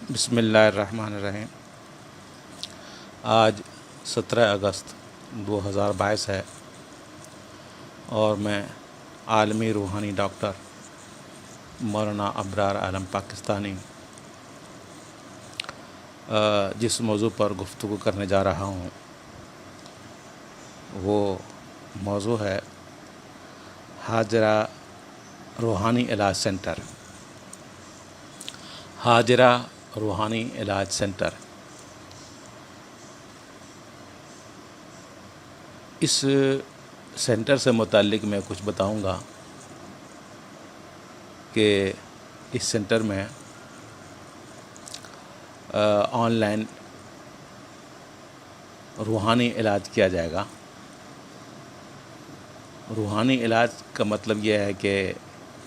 بسم اللہ الرحمن الرحیم۔ آج 17 اگست 2022 ہے اور میں عالمی روحانی ڈاکٹر مولانا ابرار عالم پاکستانی جس موضوع پر گفتگو کرنے جا رہا ہوں وہ موضوع ہے ہاجرہ روحانی علاج سینٹر۔ ہاجرہ روحانی علاج سینٹر، اس سینٹر سے متعلق میں کچھ بتاؤں گا کہ اس سینٹر میں آن لائن روحانی علاج کیا جائے گا۔ روحانی علاج کا مطلب یہ ہے کہ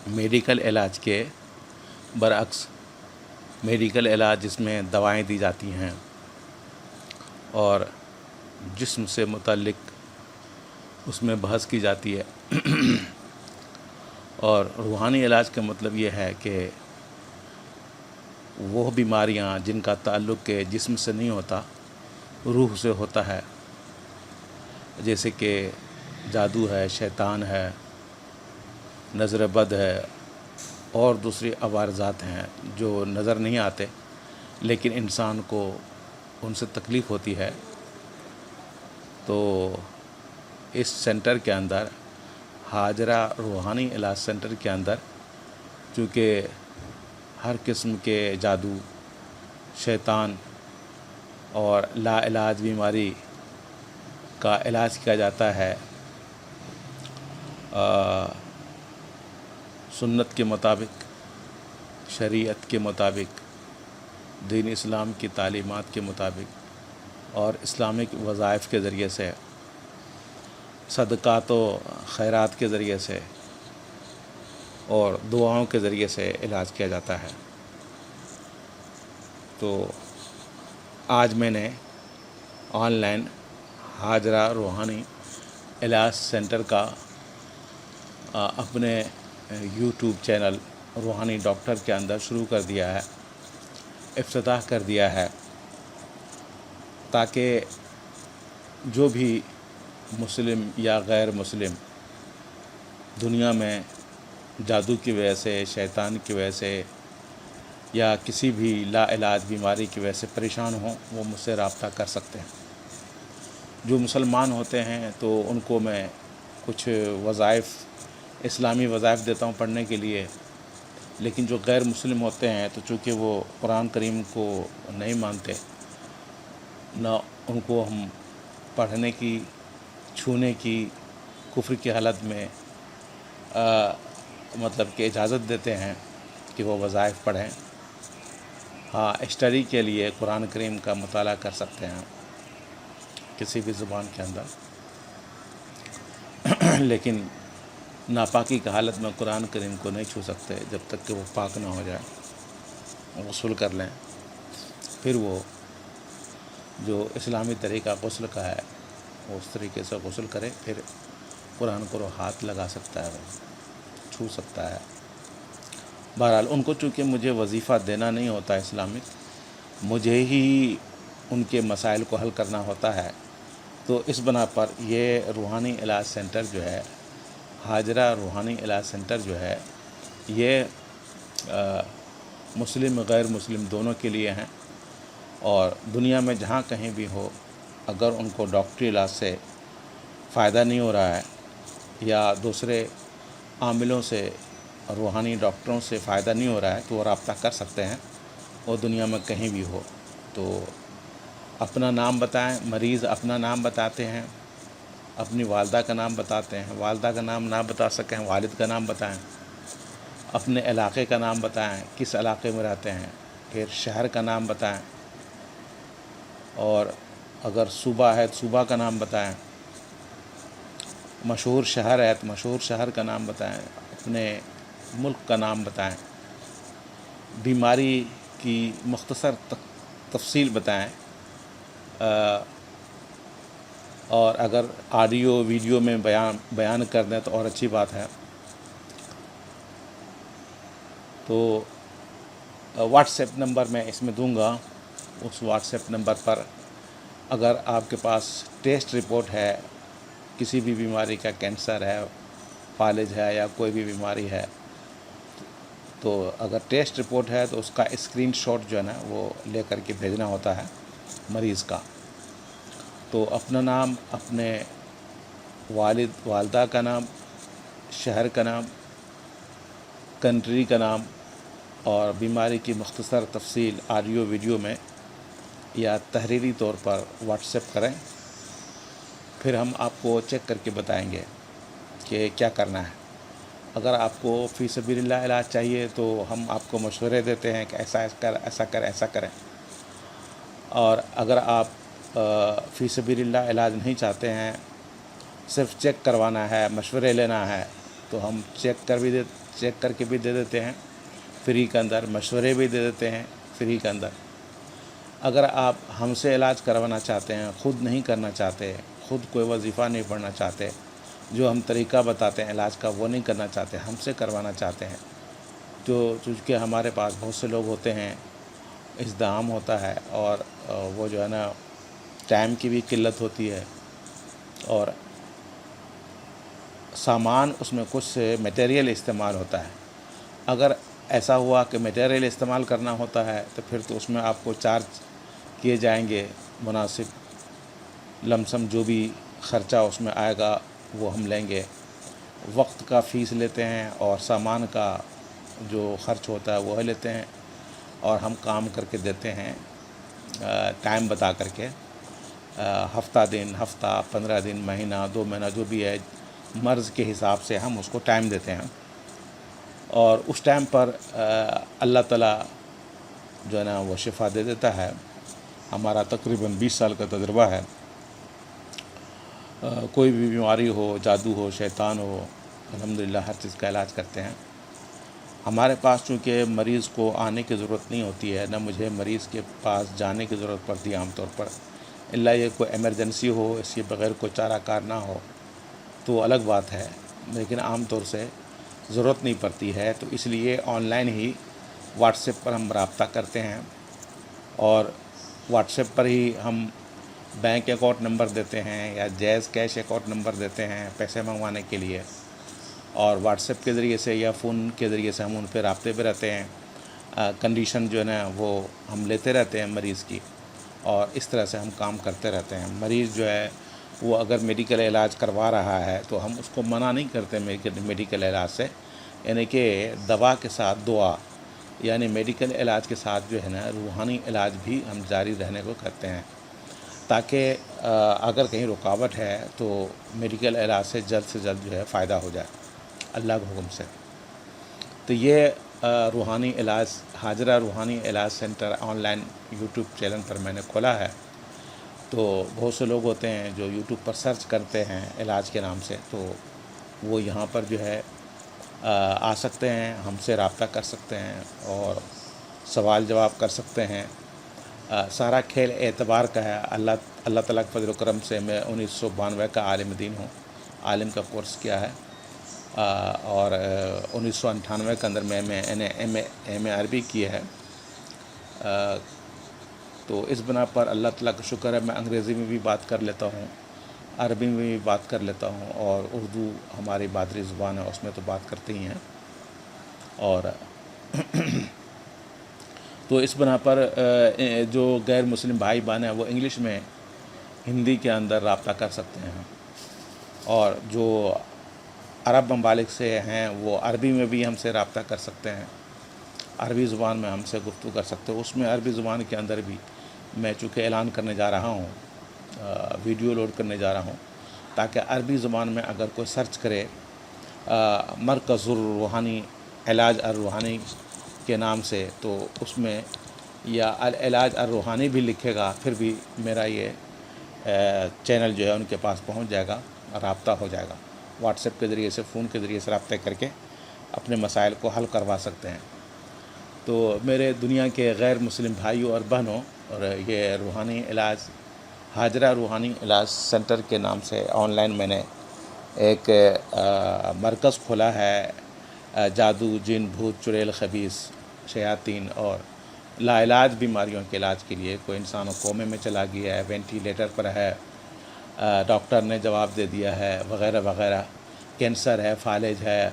میڈیکل علاج کے برعکس میڈیکل علاج جس میں دوائیں دی جاتی ہیں اور جسم سے متعلق اس میں بحث کی جاتی ہے، اور روحانی علاج کا مطلب یہ ہے کہ وہ بیماریاں جن کا تعلق کہ جسم سے نہیں ہوتا، روح سے ہوتا ہے، جیسے کہ جادو ہے، شیطان ہے، نظر بد ہے اور دوسری عوارضات ہیں جو نظر نہیں آتے لیکن انسان کو ان سے تکلیف ہوتی ہے۔ تو اس سینٹر کے اندر، ہاجرہ روحانی علاج سینٹر کے اندر، چونکہ ہر قسم کے جادو، شیطان اور لا علاج بیماری کا علاج کیا جاتا ہے سنت کے مطابق، شریعت کے مطابق، دین اسلام کی تعلیمات کے مطابق اور اسلامک وظائف کے ذریعے سے، صدقات و خیرات کے ذریعے سے اور دعاؤں کے ذریعے سے علاج کیا جاتا ہے۔ تو آج میں نے آن لائن ہاجرہ روحانی علاج سینٹر کا اپنے یوٹیوب چینل روحانی ڈاکٹر کے اندر شروع کر دیا ہے، افتتاح کر دیا ہے، تاکہ جو بھی مسلم یا غیر مسلم دنیا میں جادو کی وجہ سے، شیطان کی وجہ سے یا کسی بھی لا علاج بیماری کی وجہ سے پریشان ہوں، وہ مجھ سے رابطہ کر سکتے ہیں۔ جو مسلمان ہوتے ہیں تو ان کو میں کچھ وظائف، اسلامی وظائف دیتا ہوں پڑھنے کے لیے، لیکن جو غیر مسلم ہوتے ہیں تو چونکہ وہ قرآن کریم کو نہیں مانتے، نہ ان کو ہم پڑھنے کی، چھونے کی، کفر کی حالت میں مطلب کہ اجازت دیتے ہیں کہ وہ وظائف پڑھیں۔ ہاں، اسٹڈی کے لیے قرآن کریم کا مطالعہ کر سکتے ہیں کسی بھی زبان کے اندر، لیکن ناپاکی کی حالت میں قرآن کریم کو نہیں چھو سکتے جب تک کہ وہ پاک نہ ہو جائے، غسل کر لیں، پھر وہ جو اسلامی طریقہ غسل کا ہے وہ اس طریقے سے غسل کرے، پھر قرآن کو ہاتھ لگا سکتا ہے، وہ چھو سکتا ہے۔ بہرحال ان کو چونکہ مجھے وظیفہ دینا نہیں ہوتا اسلامک، مجھے ہی ان کے مسائل کو حل کرنا ہوتا ہے، تو اس بنا پر یہ روحانی علاج سینٹر جو ہے، ہاجرہ روحانی علاج سینٹر جو ہے، یہ مسلم غیر مسلم دونوں کے لیے ہیں، اور دنیا میں جہاں کہیں بھی ہو، اگر ان کو ڈاکٹری علاج سے فائدہ نہیں ہو رہا ہے یا دوسرے عاملوں سے، روحانی ڈاکٹروں سے فائدہ نہیں ہو رہا ہے، تو وہ رابطہ کر سکتے ہیں، اور دنیا میں کہیں بھی ہو۔ تو اپنا نام بتائیں، مریض اپنا نام بتاتے ہیں، اپنی والدہ کا نام بتاتے ہیں، والدہ کا نام نہ بتا سکیں والد کا نام بتائیں، اپنے علاقے کا نام بتائیں، کس علاقے میں رہتے ہیں، پھر شہر کا نام بتائیں، اور اگر صوبہ ہے تو صوبہ کا نام بتائیں، مشہور شہر ہے تو مشہور شہر کا نام بتائیں، اپنے ملک کا نام بتائیں، بیماری کی مختصر تفصیل بتائیں، اور اگر آڈیو ویڈیو میں بیان کر دیں تو اور اچھی بات ہے۔ تو واٹس ایپ نمبر میں اس میں دوں گا. اس واٹس ایپ نمبر پر اگر آپ کے پاس ٹیسٹ رپورٹ ہے کسی بھی بیماری کا، کینسر ہے، فالج ہے یا کوئی بھی بیماری ہے، تو اگر ٹیسٹ رپورٹ ہے تو اس کا اسکرین شاٹ جو ہے نا وہ لے کر کے بھیجنا ہوتا ہے مریض کا. تو اپنا نام، اپنے والد والدہ کا نام، شہر کا نام، کنٹری کا نام اور بیماری کی مختصر تفصیل آڈیو ویڈیو میں یا تحریری طور پر واٹس ایپ کریں. پھر ہم آپ کو چیک کر کے بتائیں گے کہ کیا کرنا ہے. اگر آپ کو فی سبیل اللہ علاج چاہیے تو ہم آپ کو مشورے دیتے ہیں کہ ایسا کریں. اور اگر آپ فی سبیل اللہ علاج نہیں چاہتے ہیں، صرف چیک کروانا ہے، مشورے لینا ہے، تو ہم چیک کر کے بھی دے دیتے ہیں فری کے اندر، مشورے بھی دے دیتے ہیں فری کے اندر. اگر آپ ہم سے علاج کروانا چاہتے ہیں، خود نہیں کرنا چاہتے، خود کوئی وظیفہ نہیں پڑھنا چاہتے، جو ہم طریقہ بتاتے ہیں علاج کا وہ نہیں کرنا چاہتے، ہم سے کروانا چاہتے ہیں، تو چونکہ ہمارے پاس بہت سے لوگ ہوتے ہیں، ازدحام ہوتا ہے، اور وہ جو ہے نا ٹائم کی بھی قلت ہوتی ہے، اور سامان اس میں کچھ سے میٹیریل استعمال ہوتا ہے. اگر ایسا ہوا کہ میٹیریل استعمال کرنا ہوتا ہے تو پھر تو اس میں آپ کو چارج کیے جائیں گے مناسب، لم سم جو بھی خرچہ اس میں آئے گا وہ ہم لیں گے. وقت کا فیس لیتے ہیں اور سامان کا جو خرچ ہوتا ہے وہ لیتے ہیں، اور ہم کام کر کے دیتے ہیں ٹائم بتا کر کے، ہفتہ دن، ہفتہ، 15 دن، مہینہ، 2 مہینہ، جو بھی ہے مرض کے حساب سے ہم اس کو ٹائم دیتے ہیں. اور اس ٹائم پر اللہ تعالیٰ جو ہے نا وہ شفا دے دیتا ہے. ہمارا تقریباً 20 سال کا تجربہ ہے. کوئی بھی بیماری ہو، جادو ہو، شیطان ہو، الحمدللہ ہر چیز کا علاج کرتے ہیں. ہمارے پاس چونکہ مریض کو آنے کی ضرورت نہیں ہوتی ہے، نہ مجھے مریض کے پاس جانے کی ضرورت پڑتی ہے عام طور پر، الا یہ کوئی ایمرجنسی ہو، اس کے بغیر کوئی چارہ کار نہ ہو تو الگ بات ہے، لیکن عام طور سے ضرورت نہیں پڑتی ہے. تو اس لیے آن لائن ہی واٹس ایپ پر ہم رابطہ کرتے ہیں، اور واٹس ایپ پر ہی ہم بینک اکاؤنٹ نمبر دیتے ہیں یا جیز کیش اکاؤنٹ نمبر دیتے ہیں پیسے منگوانے کے لیے، اور واٹس ایپ کے ذریعے سے یا فون کے ذریعے سے ہم ان پہ رابطے پہ رہتے ہیں. کنڈیشن جو ہے نا وہ ہم لیتے رہتے ہیں مریض کی، اور اس طرح سے ہم کام کرتے رہتے ہیں. مریض جو ہے وہ اگر میڈیکل علاج کروا رہا ہے تو ہم اس کو منع نہیں کرتے میڈیکل علاج سے، یعنی کہ دوا کے ساتھ دعا، یعنی میڈیکل علاج کے ساتھ جو ہے نا روحانی علاج بھی ہم جاری رہنے کو کرتے ہیں، تاکہ اگر کہیں رکاوٹ ہے تو میڈیکل علاج سے جلد جو ہے فائدہ ہو جائے اللہ کے حکم سے. تو یہ روحانی علاج، حاجرہ روحانی علاج centre online YouTube channel پر میں نے کھولا ہے. تو بہت سے لوگ ہوتے ہیں جو یوٹیوب پر سرچ کرتے ہیں علاج کے نام سے، تو وہ یہاں پر جو ہے آ سکتے ہیں، ہم سے رابطہ کر سکتے ہیں اور سوال جواب کر سکتے ہیں. سارا کھیل اعتبار کا ہے. اللہ تعالیٰ کے فضل و کرم سے میں 1992 کا عالم دین ہوں، عالم کا کورس کیا ہے، اور 1998 کے اندر میں نے ایم اے عربی کی ہے. تو اس بنا پر اللہ تعالیٰ کا شکر ہے میں انگریزی میں بھی بات کر لیتا ہوں، عربی میں بھی بات کر لیتا ہوں، اور اردو ہماری مادری زبان ہے اس میں تو بات کرتے ہی ہیں. اور تو اس بنا پر جو غیر مسلم بھائی بہن ہیں وہ انگلش میں، ہندی کے اندر رابطہ کر سکتے ہیں، اور جو عرب ممالک سے ہیں وہ عربی میں بھی ہم سے رابطہ کر سکتے ہیں، عربی زبان میں ہم سے گفتگو کر سکتے ہیں. اس میں عربی زبان کے اندر بھی میں چونکہ اعلان کرنے جا رہا ہوں، ویڈیو لوڈ کرنے جا رہا ہوں، تاکہ عربی زبان میں اگر کوئی سرچ کرے مرکز الروحانی علاج الروحانی کے نام سے، تو اس میں یا العلاج الروحانی بھی لکھے گا، پھر بھی میرا یہ چینل جو ہے ان کے پاس پہنچ جائے گا، رابطہ ہو جائے گا. واٹس ایپ کے ذریعے سے، فون کے ذریعے سے رابطے کر کے اپنے مسائل کو حل کروا سکتے ہیں. تو میرے دنیا کے غیر مسلم بھائیوں اور بہنوں، اور یہ روحانی علاج، حاجرہ روحانی علاج سینٹر کے نام سے آن لائن میں نے ایک مرکز کھولا ہے، جادو، جن، بھوت، چڑیل، خبیث شیاطین اور لاعلاج بیماریوں کے علاج کے لیے کوئی انسان کومے میں چلا گیا ہے، وینٹیلیٹر پر ہے، ڈاکٹر نے جواب دے دیا ہے وغیرہ وغیرہ، کینسر ہے، فالج ہے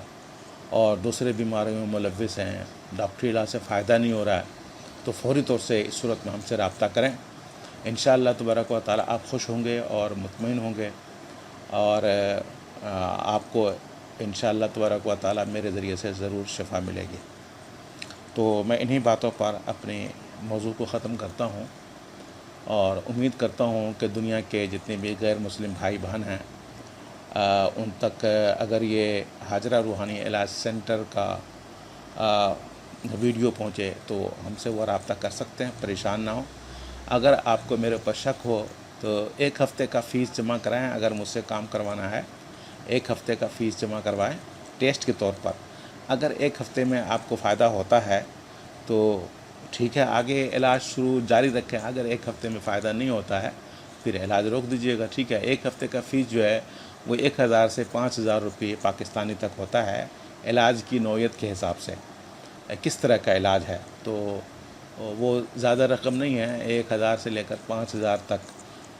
اور دوسرے بیماریوں میں ملوث ہیں، ڈاکٹری علاج سے فائدہ نہیں ہو رہا ہے، تو فوری طور سے اس صورت میں ہم سے رابطہ کریں۔ انشاءاللہ تبارک و تعالی آپ خوش ہوں گے اور مطمئن ہوں گے، اور آپ کو انشاءاللہ تبارک و تعالی میرے ذریعے سے ضرور شفا ملے گی۔ تو میں انہی باتوں پر اپنے موضوع کو ختم کرتا ہوں، اور امید کرتا ہوں کہ دنیا کے جتنے بھی غیر مسلم بھائی بہن ہیں ان تک اگر یہ حاجرہ روحانی علاج سینٹر کا ویڈیو پہنچے تو ہم سے وہ رابطہ کر سکتے ہیں، پریشان نہ ہوں۔ اگر آپ کو میرے اوپر شک ہو تو 1 ہفتے کا فیس جمع کرائیں، اگر مجھ سے کام کروانا ہے 1 ہفتے کا فیس جمع کروائیں ٹیسٹ کے طور پر۔ اگر 1 ہفتے میں آپ کو فائدہ ہوتا ہے تو ٹھیک ہے، آگے علاج شروع جاری رکھیں۔ اگر 1 ہفتے میں فائدہ نہیں ہوتا ہے پھر علاج روک دیجیے گا، ٹھیک ہے۔ 1 ہفتے کا فیس جو ہے وہ 1000 سے 5000 روپے پاکستانی تک ہوتا ہے، علاج کی نوعیت کے حساب سے کس طرح کا علاج ہے، تو وہ زیادہ رقم نہیں ہے، 1000 سے لے کر 5000 تک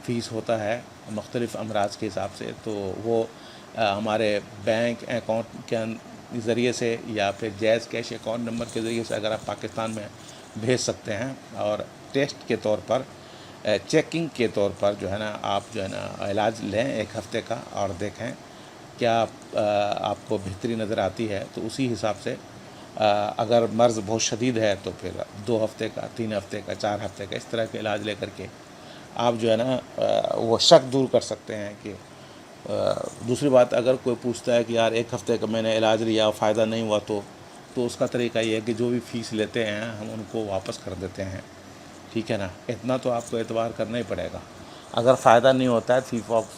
فیس ہوتا ہے مختلف امراض کے حساب سے۔ تو وہ ہمارے بینک اکاؤنٹ کے ذریعے سے یا پھر جائز کیش اکاؤنٹ نمبر کے ذریعے سے اگر آپ پاکستان میں بھیج سکتے ہیں، اور ٹیسٹ کے طور پر چیکنگ کے طور پر جو ہے نا آپ جو ہے نا علاج لیں 1 ہفتے کا، اور دیکھیں کیا آپ کو بہتری نظر آتی ہے، تو اسی حساب سے اگر مرض بہت شدید ہے تو پھر 2 ہفتے کا، 3 ہفتے کا، 4 ہفتے کا، اس طرح کے علاج لے کر کے آپ جو ہے نا وہ شک دور کر سکتے ہیں کہ دوسری بات، اگر کوئی پوچھتا ہے کہ یار 1 ہفتے کا میں نے علاج لیا فائدہ نہیں ہوا، تو اس کا طریقہ یہ ہے کہ جو بھی فیس لیتے ہیں ہم ان کو واپس کر دیتے ہیں، ٹھیک ہے نا۔ اتنا تو آپ کو اعتبار کرنا ہی پڑے گا۔ اگر فائدہ نہیں ہوتا ہے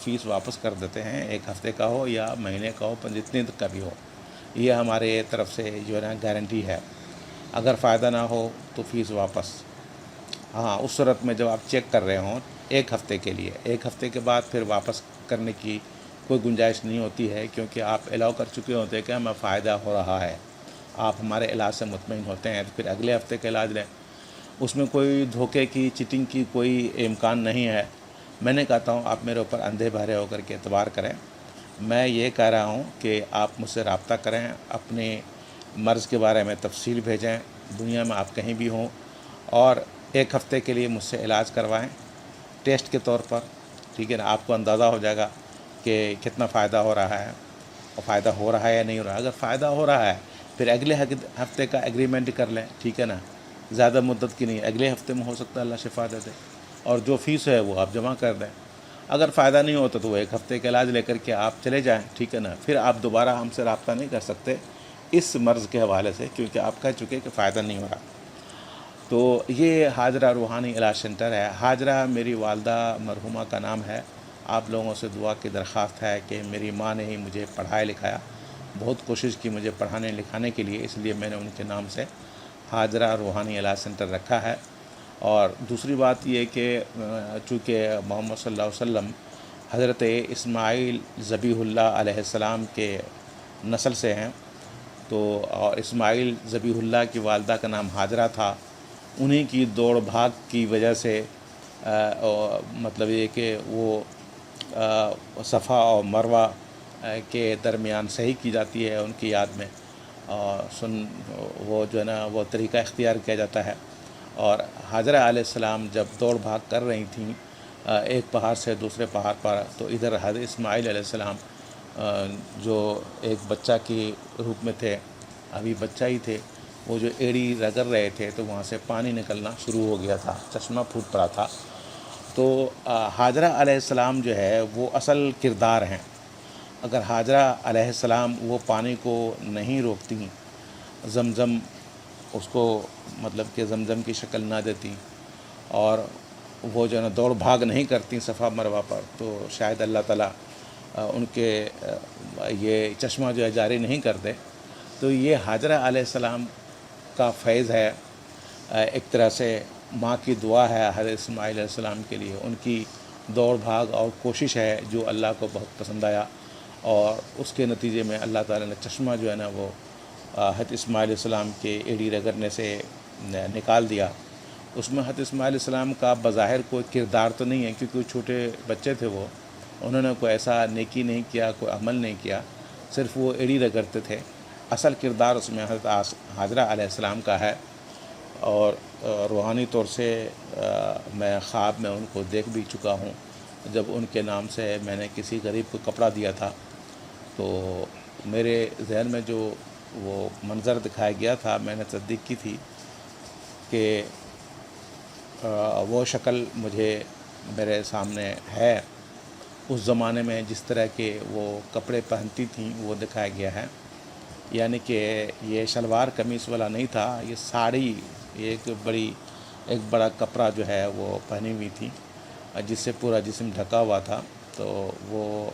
فیس واپس کر دیتے ہیں، 1 ہفتے کا ہو یا مہینے کا ہو، جتنے تک کا بھی ہو، یہ ہمارے طرف سے جو ہے نا گارنٹی ہے۔ اگر فائدہ نہ ہو تو فیس واپس۔ ہاں، اس صورت میں جب آپ چیک کر رہے ہوں 1 ہفتے کے لیے، 1 ہفتے کے بعد پھر واپس کرنے کی کوئی گنجائش نہیں ہوتی ہے، کیونکہ آپ الاؤ کر چکے ہوتے ہیں کہ ہمیں فائدہ ہو رہا ہے، آپ ہمارے علاج سے مطمئن ہوتے ہیں، تو پھر اگلے ہفتے کا علاج لیں۔ اس میں کوئی دھوکے کی، چیٹنگ کی کوئی امکان نہیں ہے۔ میں نے کہتا ہوں آپ میرے اوپر اندھے بہرے ہو کر کے اعتبار کریں۔ میں یہ کہہ رہا ہوں کہ آپ مجھ سے رابطہ کریں، اپنے مرض کے بارے میں تفصیل بھیجیں، دنیا میں آپ کہیں بھی ہوں، اور 1 ہفتے کے لیے مجھ سے علاج کروائیں ٹیسٹ کے طور پر، ٹھیک ہے نا۔ آپ کو اندازہ ہو جائے گا کہ کتنا فائدہ ہو رہا ہے، اور فائدہ ہو رہا ہے یا نہیں ہو رہا ہے۔ اگر فائدہ ہو رہا ہے پھر اگلے ہفتے کا ایگریمنٹ کر لیں، ٹھیک ہے نا۔ زیادہ مدت کی نہیں، اگلے ہفتے میں ہو سکتا ہے اللہ شفا دے دے، اور جو فیس ہے وہ آپ جمع کر دیں۔ اگر فائدہ نہیں ہوتا تو وہ 1 ہفتے کا علاج لے کر کے آپ چلے جائیں، ٹھیک ہے نا۔ پھر آپ دوبارہ ہم سے رابطہ نہیں کر سکتے اس مرض کے حوالے سے، کیونکہ آپ کہہ چکے کہ فائدہ نہیں ہو رہا۔ تو یہ حاجرہ روحانی علاج سینٹر ہے۔ حاجرہ میری والدہ مرحومہ کا نام ہے۔ آپ لوگوں سے دعا کی درخواست ہے کہ میری ماں نے ہی مجھے پڑھایا لکھایا، بہت کوشش کی مجھے پڑھانے لکھانے کے لیے، اس لیے میں نے ان کے نام سے حاجرہ روحانی علاج سینٹر رکھا ہے۔ اور دوسری بات یہ کہ چونکہ محمد صلی اللہ علیہ وسلم حضرت اسماعیل ذبیح اللہ علیہ السلام کے نسل سے ہیں، تو اور اسماعیل ذبیح اللہ کی والدہ کا نام حاجرہ تھا، انہی کی دوڑ بھاگ کی وجہ سے مطلب یہ کہ وہ صفا اور مروہ کے درمیان صحیح کی جاتی ہے ان کی یاد میں، اور وہ جو ہے نا وہ طریقہ اختیار کیا جاتا ہے۔ اور حاجرہ علیہ السلام جب دوڑ بھاگ کر رہی تھیں ایک پہاڑ سے دوسرے پہاڑ پر، تو ادھر حضرت اسماعیل علیہ السلام جو ایک بچہ کی روپ میں تھے، ابھی بچہ ہی تھے، وہ جو ایڑی رگڑ رہے تھے تو وہاں سے پانی نکلنا شروع ہو گیا تھا، چشمہ پھوٹ پڑا تھا۔ تو حاجرہ علیہ السلام جو ہے وہ اصل کردار ہیں۔ اگر حاجرہ علیہ السلام وہ پانی کو نہیں روکتی، زمزم اس کو مطلب کہ زمزم کی شکل نہ دیتی، اور وہ جو ہے نا دوڑ بھاگ نہیں کرتی صفا مروہ پر، تو شاید اللہ تعالیٰ ان کے یہ چشمہ جو ہے جاری نہیں کرتے۔ تو یہ حاجرہ علیہ السلام کا فیض ہے، ایک طرح سے ماں کی دعا ہے حضرت اسماعیل علیہ السلام کے لیے، ان کی دوڑ بھاگ اور کوشش ہے جو اللہ کو بہت پسند آیا، اور اس کے نتیجے میں اللہ تعالیٰ نے چشمہ جو ہے نا وہ حضرت اسماعیل علیہ السلام کے ایڑی رگڑنے سے نکال دیا، اس میں حضرت اسماعیل علیہ السلام کا بظاہر کوئی کردار تو نہیں ہے، کیونکہ وہ چھوٹے بچے تھے، وہ انہوں نے کوئی ایسا نیکی نہیں کیا، کوئی عمل نہیں کیا، صرف وہ ایڑی رگڑتے تھے۔ اصل کردار اس میں حضرت حاجرہ علیہ السلام کا ہے، اور روحانی طور سے میں خواب میں ان کو دیکھ بھی چکا ہوں، جب ان کے نام سے میں نے کسی غریب کو کپڑا دیا تھا، تو میرے ذہن میں جو وہ منظر دکھایا گیا تھا، میں نے تصدیق کی تھی کہ وہ شکل مجھے میرے سامنے ہے، اس زمانے میں جس طرح کے وہ کپڑے پہنتی تھیں وہ دکھایا گیا ہے، یعنی کہ یہ شلوار قمیص والا نہیں تھا، یہ ساڑی، ایک بڑا کپڑا جو ہے وہ پہنی ہوئی تھی، جس سے پورا جسم ڈھکا ہوا تھا، تو وہ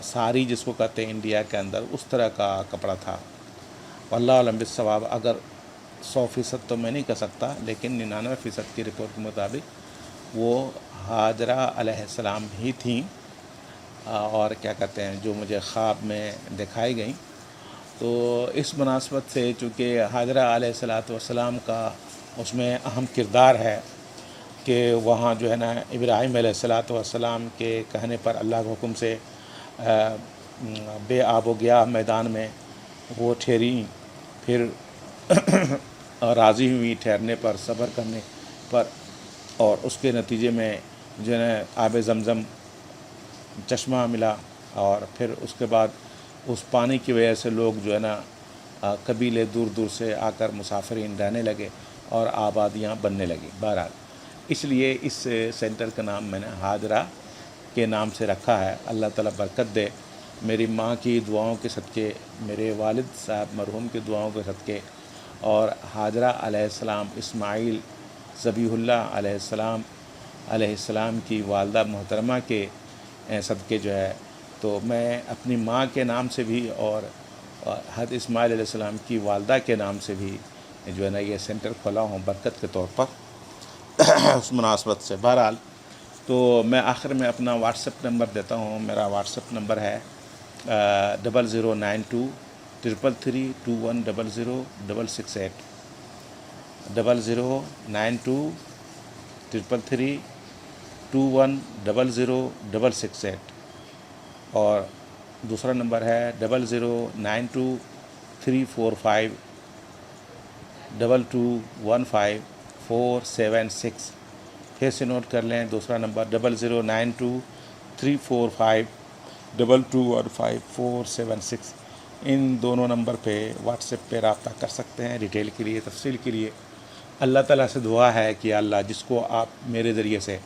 ساری جس کو کہتے ہیں انڈیا کے اندر، اس طرح کا کپڑا تھا۔ واللہ اعلم بالصواب، اگر 100% تو میں نہیں کہہ سکتا، لیکن 99% کی رپورٹ کے مطابق وہ حاجرہ علیہ السلام ہی تھیں، اور کیا کہتے ہیں جو مجھے خواب میں دکھائی گئیں۔ تو اس مناسبت سے چونکہ حاجرہ علیہ السلام کا اس میں اہم کردار ہے کہ وہاں جو ہے نا ابراہیم علیہ السلام کے کہنے پر اللہ کے حکم سے بے آب و گیا میدان میں وہ ٹھہری، پھر راضی ہوئی ٹھہرنے پر، صبر کرنے پر، اور اس کے نتیجے میں جو ہے آب زمزم چشمہ ملا، اور پھر اس کے بعد اس پانی کی وجہ سے لوگ جو ہے نا قبیلے دور دور سے آ کر مسافرین رہنے لگے اور آبادیاں بننے لگی۔ بہرحال اس لیے اس سینٹر کا نام میں نے حاجرہ کے نام سے رکھا ہے۔ اللہ تعالیٰ برکت دے، میری ماں کی دعاؤں کے صدقے، میرے والد صاحب مرحوم کی دعاؤں کے صدقے، اور حاجرہ علیہ السلام، اسماعیل ذبیح اللہ علیہ السلام کی والدہ محترمہ کے صدقے جو ہے، تو میں اپنی ماں کے نام سے بھی اور حضرت اسماعیل علیہ السلام کی والدہ کے نام سے بھی جو ہے نا یہ سینٹر کھولا ہوں برکت کے طور پر اس مناسبت سے۔ بہرحال تو میں آخر میں اپنا واٹس ایپ نمبر دیتا ہوں۔ میرا واٹس ایپ نمبر ہے 0092 333 2100668، 0092 333 2100668، اور دوسرا نمبر ہے 0092 345 2215 476۔ پھر سے نوٹ کر لیں، دوسرا نمبر 0092 345 2215 476۔ ان دونوں نمبر پہ واٹس ایپ پہ رابطہ کر سکتے ہیں ڈیٹیل کے لیے، تفصیل کے لیے۔ اللہ تعالیٰ سے دعا ہے کہ اللہ جس کو آپ میرے ذریعے سے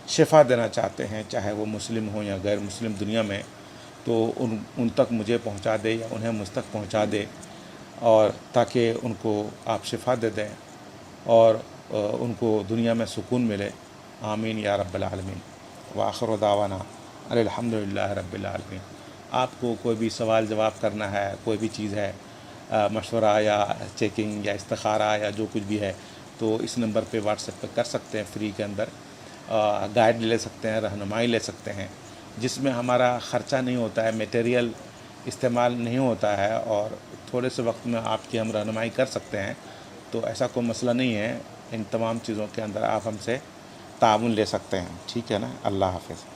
شفا دینا چاہتے ہیں، چاہے وہ مسلم ہوں یا غیر مسلم دنیا میں، تو ان تک مجھے پہنچا دے یا انہیں مجھ تک پہنچا دے، اور تاکہ ان کو آپ شفا دے دیں اور ان کو دنیا میں سکون ملے۔ آمین یا رب العالمین۔ وآخر دعوانا الحمد للہ رب العالمین۔ آپ کو کوئی بھی سوال جواب کرنا ہے، کوئی بھی چیز ہے، مشورہ یا چیکنگ یا استخارہ یا جو کچھ بھی ہے، تو اس نمبر پہ واٹس ایپ پہ کر سکتے ہیں، فری کے اندر گائیڈ لے سکتے ہیں، رہنمائی لے سکتے ہیں، جس میں ہمارا خرچہ نہیں ہوتا ہے، میٹیریل استعمال نہیں ہوتا ہے، اور تھوڑے سے وقت میں آپ کی ہم رہنمائی کر سکتے ہیں۔ تو ایسا کوئی مسئلہ نہیں ہے، ان تمام چیزوں کے اندر آپ ہم سے تعاون لے سکتے ہیں۔ ٹھیک ہے نا؟ اللہ حافظ۔